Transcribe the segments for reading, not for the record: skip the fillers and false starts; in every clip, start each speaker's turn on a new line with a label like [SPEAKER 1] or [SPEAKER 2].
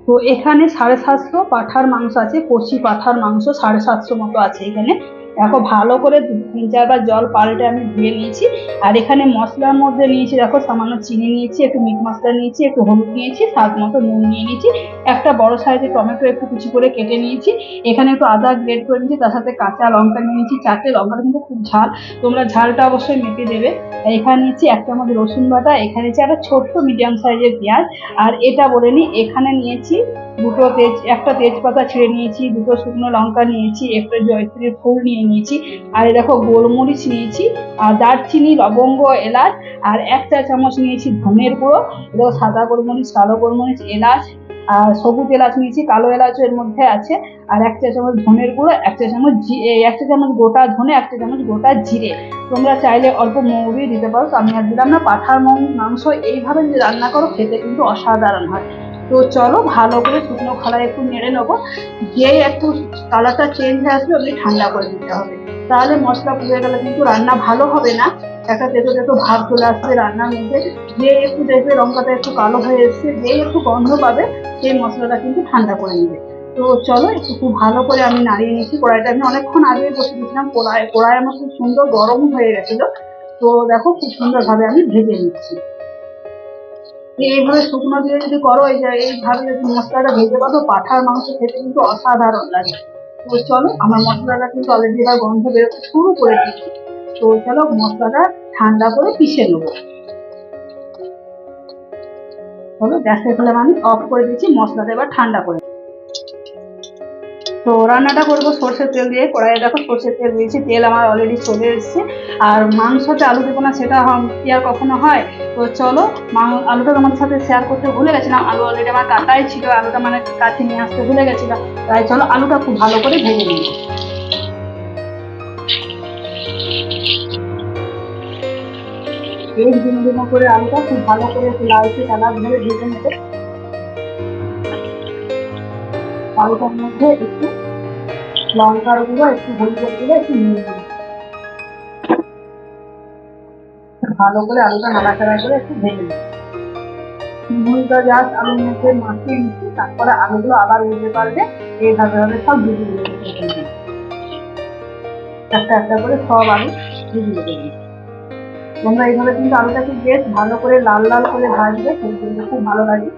[SPEAKER 1] তো এখানে 750 পাঁঠার মাংস আছে, কচি পাঁঠার মাংস 750 মতো আছে এখানে। দেখো ভালো করে 3-4 বার জল পাল্টে আমি ধুয়ে নিয়েছি। আর এখানে মশলার মধ্যে নিয়েছি, দেখো সামান্য চিনি নিয়েছি, একটু মিট মশলা নিয়েছি, একটু হলুদ নিয়েছি, স্বাদ মতো নুন নিয়ে নিয়েছি, একটা বড় সাইজের টমেটো একটু কুচি করে কেটে নিয়েছি, এখানে একটু আদা গ্রেট করে নিয়েছি, তার সাথে কাঁচা লঙ্কা নিয়ে নিয়েছি 4টে। লঙ্কাটা কিন্তু খুব ঝাল, তোমরা ঝালটা অবশ্যই মেপে দেবে। এখানে নিয়েছি 1 চামচ রসুন বাটা, এখানে নিয়েছি একটা ছোট্ট মিডিয়াম সাইজের পেঁয়াজ। আর এটা বলে নিই, এখানে নিয়েছি একটা তেজপাতা ছিঁড়ে নিয়েছি, 2টো শুকনো লঙ্কা নিয়েছি, একটা জয়ত্রীর ফুল নিয়ে নিয়েছি, আর দেখো গোলমরিচ নিয়েছি, আর দারচিনি, লবঙ্গ, এলাচ, আর 1 চা চামচ নিয়েছি ধনের গুঁড়ো, দেখো সাদা গোলমরিচ, কালো গোলমরিচ, এলাচ, আর সবুজ এলাচ নিয়েছি, কালো এলাচ এর মধ্যে আছে, আর 1 চা চামচ ধনের গুঁড়ো, 1 চা চামচ 1 চা চামচ গোটা ধনে, 1 চা চামচ গোটা জিরে। তোমরা চাইলে অল্প মৌরি দিতে পারো, তো আমি আর দিলাম না। পাঁঠার মাংস এইভাবে যদি রান্না করো খেতে কিন্তু অসাধারণ হয়। তো চলো ভালো করে শুকনো খোলায় একটু নেড়ে নেবো, যেই একটু কালারটা চেঞ্জ হয়ে আসবে ওগুলি ঠান্ডা করে দিতে হবে, তাহলে মশলা পুড়ে গেলে কিন্তু রান্না ভালো হবে না, একটা তেতো তেতো ভাব চলে আসবে রান্নার মধ্যে। যে একটু দেখবে লঙ্কাটা একটু কালো হয়ে এসছে, যে একটু গন্ধ পাবে সেই মশলাটা কিন্তু ঠান্ডা করে নেবে। তো চলো একটু খুব ভালো করে আমি নাড়িয়ে নিচ্ছি। কড়াইটা আমি অনেকক্ষণ আগে বসে দিয়েছিলাম, কড়াই আমার খুব সুন্দর গরম হয়ে গেছিল। তো দেখো খুব সুন্দরভাবে আমি ভেজে নিচ্ছি। এইভাবে শুকনো দিয়ে যদি করো, এইভাবে যদি মশলাটা ভেজে করো, পাঁঠার মাংস খেতে কিন্তু অসাধারণ লাগে। তো চলো, আমার মশলাটা কিন্তু অলরেডি এবার গন্ধ বেরোতে শুরু করে দিচ্ছি। তো চলো মশলাটা ঠান্ডা করে পিষে নেবো। চলো গ্যাসের ফ্লেম আমি অফ করে দিচ্ছি, মশলাটা এবার ঠান্ডা করে। তো রান্নাটা করবো সর্ষের তেল দিয়ে। কড়াইয়ে দেখো সর্ষের তেল দিয়েছি, তেল আমার অলরেডি চলে এসছে। আর মাংসতে আলু দেবো না সেটা কি আর কখনো হয়? তো চলো, আলুটা তোমার সাথে শেয়ার করতে ভুলে গেছিলাম, আলু অলরেডি আমার কাটাই ছিল, আলুটা মানে কাছে নিয়ে আসতে ভুলে গেছিলাম। তাই চলো আলুটা খুব ভালো করে ভেজে নিই। বেশ দিন দিন করে আলুটা খুব ভালো করে একটু লালচে কালার ধরে ভেজে নেবে। আলুটার মধ্যে একটু লঙ্কার গুঁড়ো, একটু হলুদের গুঁড়ো, একটু নুন দিই। ভালো করে আলুটা নাড়াচাড়া করে একটু ভেজে নিই। নুনটা জাস্ট আলুর মধ্যে মাখিয়ে নিচ্ছি, তারপরে আলুগুলো আবার উল্টে পাল্টে এইভাবে সব ভিজিয়ে দেবো। একটা একটা করে সব আলু ভিজিয়ে দেবো। তোমরা এইভাবে কিন্তু আলুটাকে বেশ ভালো করে লাল লাল করে ভাজবে, খেতে কিন্তু খুব ভালো লাগে।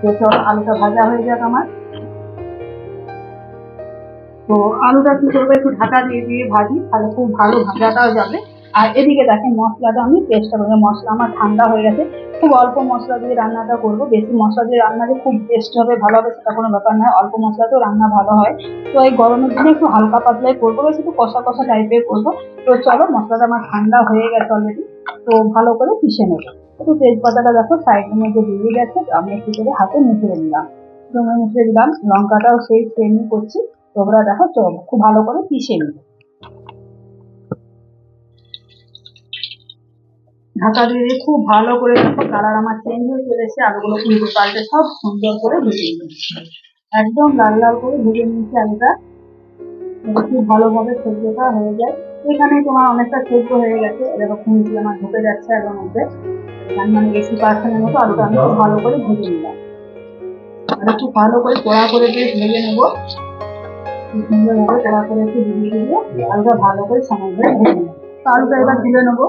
[SPEAKER 1] তো চলো আলুটা ভাজা হয়ে যাক আমার। তো আলুটা কি করবো, একটু ঢাকা দিয়ে দিয়ে ভাজি, তাহলে খুব ভালো ভাজাটাও যাবে। আর এদিকে দেখেন মশলাটা আমি চেষ্টা করবো, মশলা আমার ঠান্ডা হয়ে গেছে। খুব অল্প মশলা দিয়ে রান্নাটা করবো, বেশি মশলা দিয়ে রান্না যে খুব টেস্ট হবে ভালো হবে সেটা কোনো ব্যাপার নয়, অল্প মশলাতেও রান্না ভালো হয়। তো এই গরমের দিনে একটু হালকা পাতলাই করবো, বেশ একটু কষা কষা টাইপের করবো। তো চলো মশলাটা আমার ঠান্ডা হয়ে গেছে অলরেডি, তো ভালো করে পিষে নেবো। একটু তেজপাতাটা দেখো সাইডের মধ্যে দিয়ে গেছে, আমি একটু করে হাতে মুছিয়ে দিলাম, মুছিয়ে দিলাম। লঙ্কাটাও সেই সেমই করছি। তোমরা দেখো চলো খুব ভালো করে পিষে নিবে, ঢাকা দিয়ে খুব ভালো করে দেখো কালার আমার চেঞ্জ হয়ে চলেছে, আলুগুলো উল্টে পাল্টে সব সুন্দর করে ভেজে নিচ্ছি, একদম লাল লাল করে ভেজে নিচ্ছি আলুটা, খুব ভালোভাবে সেদ্ধটা হয়ে যায়। এখানে তোমার অনেকটা সেদ্ধ হয়ে গেছে, এরকম খুঁজে আমার ঢুকে যাচ্ছে আলুর মধ্যে। এখানে মানে 80% মতো আলুটা আমি খুব ভালো করে ভেজে নিলাম, আর খুব ভালো করে কড়া করে বেশ ভেজে নেবো। সুন্দরভাবে কড়া করে একটু ভিজিয়ে দিয়ে আলুটা ভালো করে সময় ধরে ভেজে নেবো। আলুটা এবার তুলে নেবো।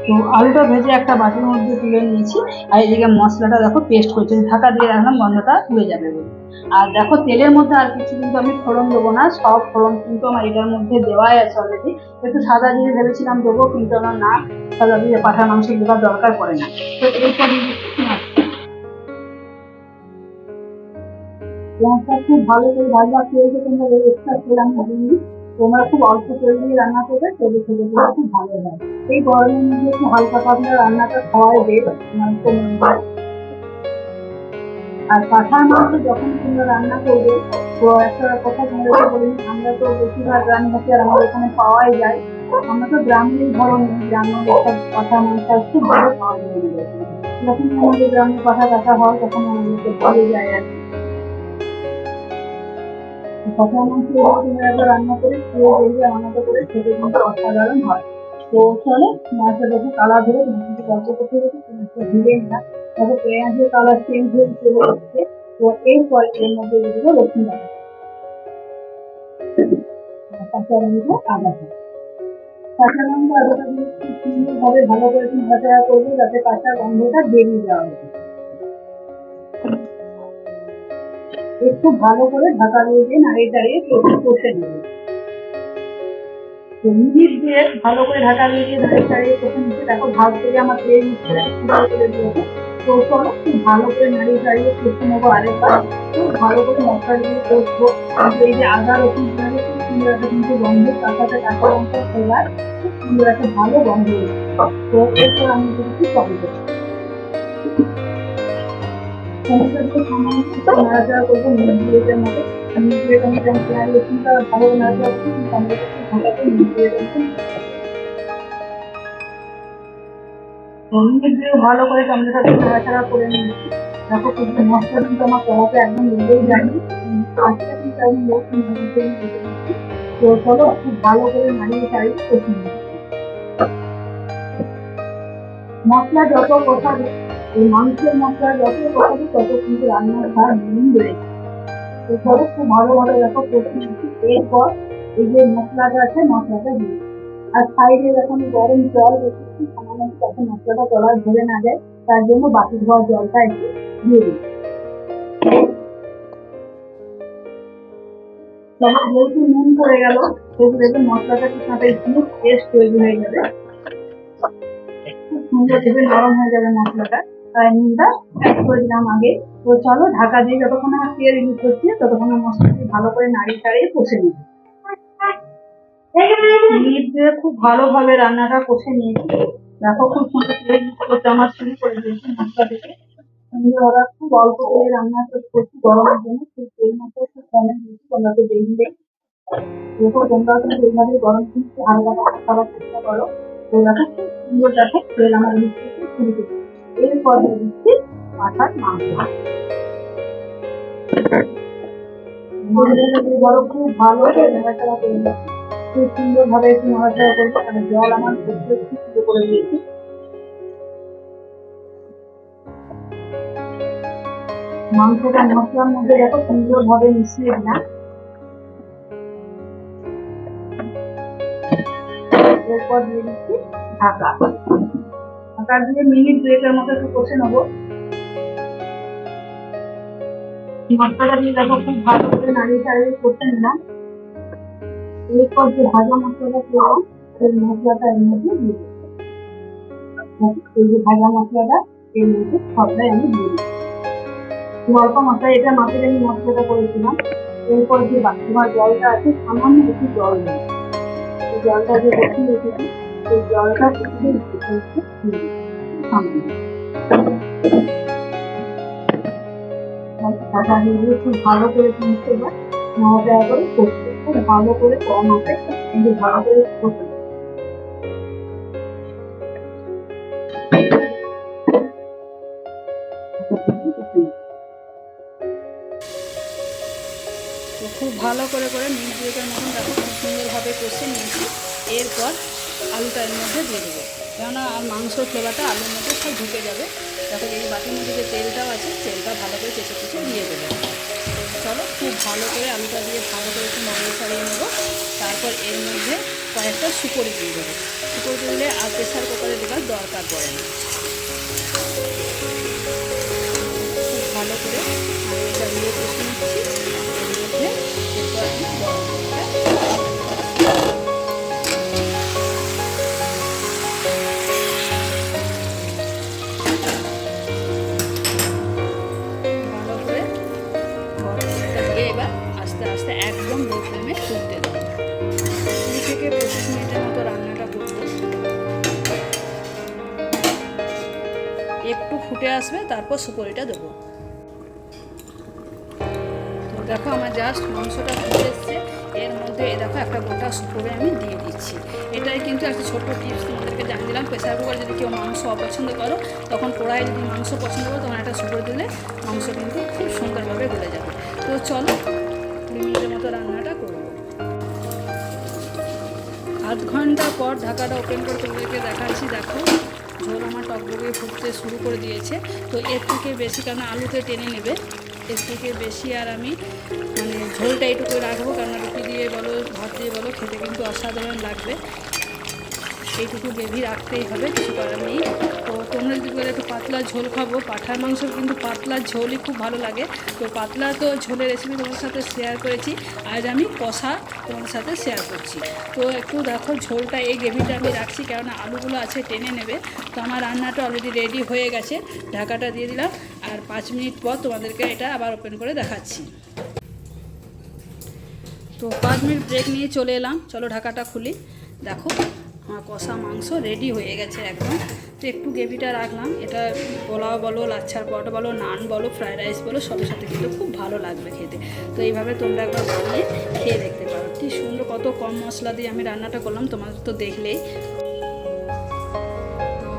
[SPEAKER 1] তো আলুটা ভেজে একটা বাটির মধ্যে তুলে নিয়েছি। আর এদিকে মশলাটা দেখো পেস্ট করছি, ঢাকা দিয়ে রাখলাম গন্ধটা তুলে যাবে বলে। আর দেখো তেলের মধ্যে আর কিছু কিন্তু আমি ফোড়ন দেবো না, সব ফোড়ন কিন্তু আমার এটার মধ্যে দেওয়াই আছে অলরেডি। একটু সাদা জিরে ভেবেছিলাম দেবো, কিন্তু আমার না, সাদা জিরে পাঁঠার মাংস দেওয়ার দরকার পড়ে না। তো এরপর পেঁয়াজটা খুব ভালো করে ভাজা পেঁয়াজে তোমরা এক্সট্রা তেল আমি দিইনি, তোমরা খুব অল্প তেল দিয়ে রান্না করবে, তেলে খেতে দিলে খুব ভালো হয়। এই গরমের মধ্যে একটু হালকা পাতলা রান্নাটা খাওয়াই বেশ মাংস মনে হয়। আর পাঁঠার মাংস যখন তোমরা রান্না করবে, তো একটা কথা তোমাদেরকে বলি, আমরা তো বেশিরভাগ রান্নাকে আমাদের এখানে পাওয়াই যায়, আমরা তো গ্রামের ধরনের গ্রামের একটা পাঁঠার মাংস খুব ভালো পাওয়া যায় আমাদের এখানে। যখন আমাদের গ্রামে পাঠা কাটা হয় তখন আমাদেরকে ভালো যায় আর কি। পাঁঠার মাংস তোমরা একবার রান্না করে খেয়ে দেখবে, আমার মতো করে খেতে কিন্তু অসাধারণ হয়। তো চলো মাছটা দেখে কালার ধরে গল্প করতে করতে ধীরে না, দেখো পেঁয়াজের কালার চেঞ্জ হয়ে চলে যাচ্ছে। তো এরপর এর মধ্যে দিয়ে দেবো রসুন বাটা, কাঁচা লঙ্কা, আদা বাটা। কাঁচা লঙ্কা আদাটা দিয়ে খুব সুন্দরভাবে ভালো করে নাড়াচাড়া করবো যাতে কাঁচা গন্ধটা বেরিয়ে যাওয়া হবে। একটু ভালো করে ঢাকা দিয়ে নাড়িয়ে চাড়িয়ে কষে নেবো। মিনিট দুয়েক ভালো করে ঢাকা দিয়ে নাড়িয়ে চাড়িয়ে কষে নিচ্ছে। দেখো ঢাক থেকে আমার তেল নিচ্ছে করে দিয়েছে। তো চলো খুব ভালো করে নাড়িয়ে চাড়িয়ে কষে নেবো আরেকবার। খুব ভালো করে মশলা দিয়ে কষবো। এই যে আদা রসুন পেঁয়াজের খুব সুন্দর একটা কিন্তু গন্ধ, তার সাথে কাঁচা লঙ্কা ফেলার খুব সুন্দর একটা ভালো গন্ধ। তো এরপর আমি দিচ্ছি টমেটো। টমেটো দিয়ে সামান্য নাড়াচাড়া করবো মিনিটের মতো। মিনিটের মধ্যে পেঁয়াজ রসুনটা ভালো করে নাড়াচাড়া করবো, টমেটোটা খুব ভালো করে মিনিটের মতো ভালো করে টমেটোটা নাড়াচাড়া করে নিয়েছি। দেখো কিন্তু মশলা কিন্তু আমার কড়াতে একদম লেগেই যায়নি, আজকে কিন্তু আমি নতুন তো চলো খুব ভালো করে নাড়িয়ে চাড়িয়ে কষে নিচ্ছি। মশলা যত কষাবে, এই মাংসের মশলা যত কষাবে তত কিন্তু রান্নার স্বাদ নুন বেড়ে যায়। তো চলো খুব ভালোভাবে দেখো কষে নিচ্ছি। এরপর এই যে মশলাটা আছে মশলাটা দিয়ে, আর সাইডে যখন গরম জল রেখেছি সামান্য যাতে মশলাটা তলায় ধরে না যায়, তার জন্য বাটি ধোয়া জলটা একটু দিয়ে দিই। যেহেতু নুন পড়ে গেল সেহেতু দেখবে মশলাটা ঠিক মতো স্মুথ টেস্ট তৈরি হয়ে যাবে, খুব সুন্দর দেখবে নরম হয়ে যাবে মশলাটা। তাই নুনটা অ্যাড করে দিলাম আগে। তো চলো ঢাকা দিয়ে যতক্ষণ আমার তেল ইউজ করছি ততক্ষণ মশলাটি ভালো করে নাড়িয়ে চাড়িয়ে কষে নিই। মিনিট দিয়ে খুব ভালোভাবে রান্নাটা কষে নিয়েছি। দেখো খুব সুন্দর তেল ইউজ করতে আমার শুরু করে দিয়েছি মশলা থেকে। সুন্দর খুব অল্প করে রান্না করছি গরমের জন্য, খুব তেল মতো খুব কমে দিয়েছি। তোমরা তো দেখবে দেখো তোমরা কিন্তু এইভাবে গরম কিন্তু হালকা খাবার চেষ্টা করো। তো দেখো খুব সুন্দর দেখো তেল আমার ইউজ করতে শুরু করছি। এরপর দিয়ে দিচ্ছি পাঠার মাংস। বড় খুব ভালো করে নাড়াচাড়া করে নিচ্ছি। খুব সুন্দর ভাবে একটু নাড়াচাড়া করবো, কারণ জল আমার শুরু করে দিয়েছি। মাংসটা মশলার মধ্যে দেখো সুন্দর ভাবে মিশিয়ে দিলাম। এরপর দিয়ে দিচ্ছি ঢাকা। ঢাকা দিয়ে মিনিট দুয়েকের মতো একটু কষে নেবো। মশলাটা দিয়ে দেখো খুব ভালো করে নাড়িয়ে চাড়িয়ে কষে নিলাম। এরপর যে ভাজা মশলাটা করলাম সেই মশলাটা এর মধ্যে দিয়ে দেবো। এই যে ভাজা মশলাটা এর মধ্যে সবটাই আমি দিয়ে দিই। অল্প মশলা, এটা মাছের আমি মশলাটা করেছিলাম। এরপর যে বাকি জলটা আছে সামান্য একটু জল দেবো। এই জলটা যে বেশি রেখেছি সেই জলটা খুব ভালো করে মিশতে বা নাড়াচাড়া করে করতে, খুব ভালো করে কম আছে কিন্তু ভালো করে করতে। খুব ভালো করে মিনিট দুয়েকের মতন দেখো খুব সুন্দরভাবে কষে নিয়েছি। এরপর আলুটা এর মধ্যে দিয়ে দেবো, কেননা মাংসর ফ্লেভারটা আলুর মধ্যে সব ঢুকে যাবে। দেখো এই বাটির মধ্যে যে তেলটাও আছে তেলটা ভালো করে চেঁচে চেঁচে দিয়ে দেবো। চলো খুব ভালো করে আলুটা দিয়ে ভালো করে একটু নাড়িয়ে ছাড়িয়ে নেবো। তারপর এর মধ্যে কয়েকটা সুপরি দিয়ে দেবো। সুপরি দিলে আর প্রেশার কুকারে দেওয়ার দরকার পড়ে না। খুব ভালো করে নাড়িয়ে চাড়িয়ে কষে নিচ্ছি। এর মধ্যে এরপর আমি গরম একদম লো ফ্লেমে ফুটতে দেবো। 20 থেকে 25 মিনিটের মতো রান্নাটা করবো। একটু ফুটে আসবে তারপর সুপরিটা দেবো। তো দেখো আমার জাস্ট মাংসটা ফুটে এসছে। এর মধ্যে দেখো একটা গোটা সুপরি আমি দিয়ে দিচ্ছি। এটাই কিন্তু একটা ছোট্ট টিপস তোমাদেরকে জানিয়ে দিলাম। প্রেসার কুকার যদি কেউ মাংস অপছন্দ করো তখন কড়াই যদি মাংস পছন্দ করো তখন একটা সুপরি দিলে মাংস কিন্তু খুব সুন্দরভাবে গলে যাবে। তো চলো 20 মিনিটের মতো রান্নাটা করবো। আধ ঘন্টা পর ঢাকাটা ওপেন করে তোমাদেরকে দেখাচ্ছি। দেখো ঝোল আমার টকবগে ফুটতে শুরু করে দিয়েছে। তো এর থেকে বেশি, কারণ আলুতে টেনে নেবে, এর থেকে বেশি আর আমি মানে ঝোলটা এইটুকু রাখবো, কারণ রুটি দিয়ে বলো ভাত দিয়ে বলো খেতে কিন্তু অসাধারণ লাগবে। এইটুকু গ্রেভি রাখতেই হবে, কিছু করার নেই। তো তোমরা যদি বলে একটু পাতলা ঝোল খাবো, পাঁঠার মাংস কিন্তু পাতলা ঝোলই খুব ভালো লাগে। তো পাতলা তো ঝোলের রেসিপি তোমাদের সাথে শেয়ার করেছি, আজ আমি কষা তোমাদের সাথে শেয়ার করছি। তো একটু দেখো ঝোলটা, এই গ্রেভিটা আমি রাখছি কেননা আলুগুলো আছে টেনে নেবে। তো আমার রান্নাটা অলরেডি রেডি হয়ে গেছে, ঢাকাটা দিয়ে দিলাম, আর 5 মিনিট পর তোমাদেরকে এটা আবার ওপেন করে দেখাচ্ছি। তো 5 মিনিট ব্রেক নিয়ে চলে এলাম, চলো ঢাকাটা খুলি। দেখো আমার কষা মাংস রেডি হয়ে গেছে একদম। তো একটু গ্রেভিটা রাখলাম, এটা পোলাও বলো, লাচ্ছার পরোটা বলো, নান বলো, ফ্রায়েড রাইস বলো, সবের সাথে কিন্তু খুব ভালো লাগবে খেতে। তো এইভাবে তোমরা একবার বানিয়ে খেয়ে দেখতে পারো, কি সুন্দর, কত কম মশলা দিয়ে আমি রান্নাটা করলাম, তোমাদের তো দেখলেই।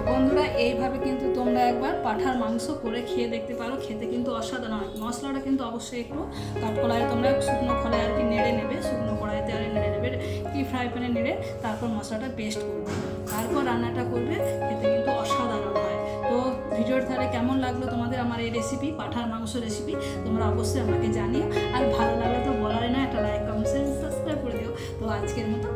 [SPEAKER 1] বন্ধুরা এইভাবে কিন্তু তোমরা একবার পাঁঠার মাংস করে খেয়ে দেখতে পারো, খেতে কিন্তু অসাধারণ হয়। মশলাটা কিন্তু অবশ্যই একটু কাঠকড়াইয়ে তোমরা শুকনো খোলায় আর কি নেড়ে নেবে, শুকনো কড়াইতে আর নেড়ে নেবে, কি ফ্রাই প্যানে নেড়ে তারপর মশলাটা পেস্ট করবে, তারপর রান্নাটা করবে, খেতে কিন্তু অসাধারণ হয়। তো ভিডিওর ধারে কেমন লাগলো তোমাদের আমার এই রেসিপি, পাঁঠার মাংস রেসিপি, তোমরা অবশ্যই আমাকে জানিও। আর ভালো লাগলে তো বলারই না, একটা লাইক, কমেন্ট, সাবস্ক্রাইব করে দিও। তো আজকের মতো